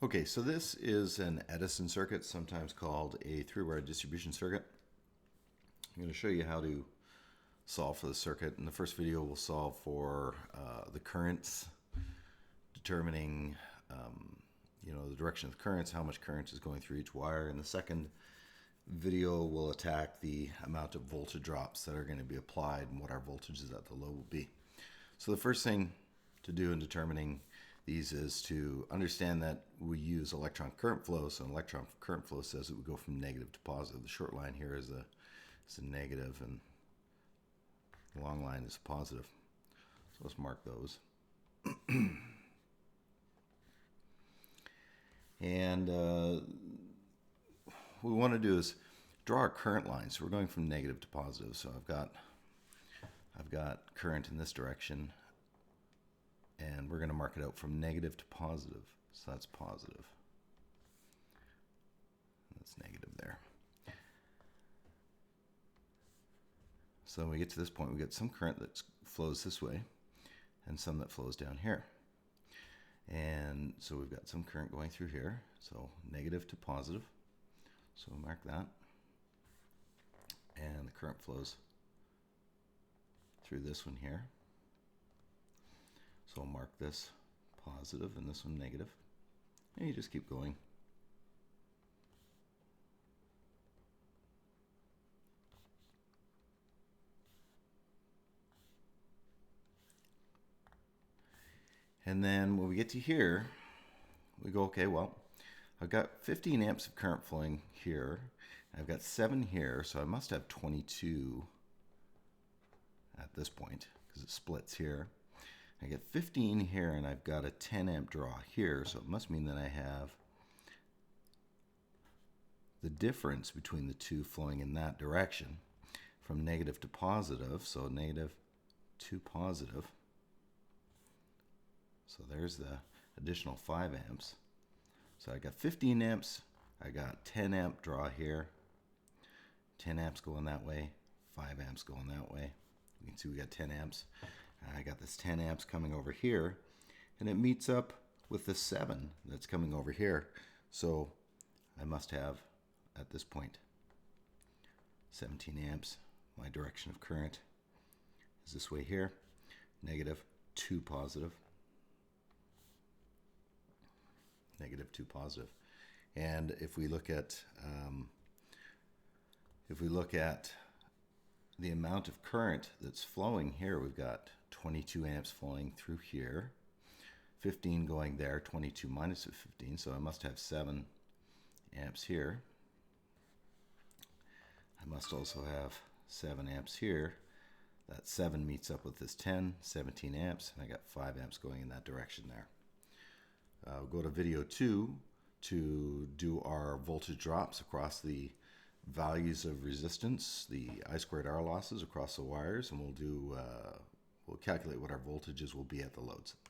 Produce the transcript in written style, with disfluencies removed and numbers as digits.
Okay, so this is an Edison circuit, sometimes called a three-wire distribution circuit. I'm going to show you how to solve for the circuit. In the first video, we'll solve for the currents, determining the direction of the currents, how much current is going through each wire. In the second video, we'll attack the amount of voltage drops that are going to be applied and what our voltages at the low will be. So the first thing to do in determining these is to understand that we use electron current flow. So an electron current flow says that we go from negative to positive. The short line here is a negative and the long line is positive. So let's mark those. And what we want to do is draw our current line. So we're going from negative to positive. So I've got current in this direction, and we're going to mark it out from negative to positive. So that's positive. That's negative there. So when we get to this point, we get some current that flows this way and some that flows down here. And so we've got some current going through here. So negative to positive. So we'll mark that. And the current flows through this one here. So I'll mark this positive and this one negative. And you just keep going. And then when we get to here, we go, okay, well, I've got 15 amps of current flowing here. I've got 7 here, so I must have 22 at this point because it splits here. I get 15 here, and I've got a 10 amp draw here, so it must mean that I have the difference between the two flowing in that direction from negative to positive, so negative to positive. So there's the additional 5 amps. So I got 15 amps, I got 10 amp draw here, 10 amps going that way, 5 amps going that way. You can see we got 10 amps. I got this 10 amps coming over here, and it meets up with the 7 that's coming over here. So I must have, at this point, 17 amps. My direction of current is this way here, negative to positive. Negative to positive. And if we look at the amount of current that's flowing here, we've got 22 amps flowing through here, 15 going there, 22 minus 15, so I must have 7 amps here. I must also have 7 amps here. That 7 meets up with this 10, 17 amps, and I got 5 amps going in that direction there. We'll go to video 2 to do our voltage drops across the values of resistance, the I squared R losses across the wires, and we'll calculate what our voltages will be at the loads.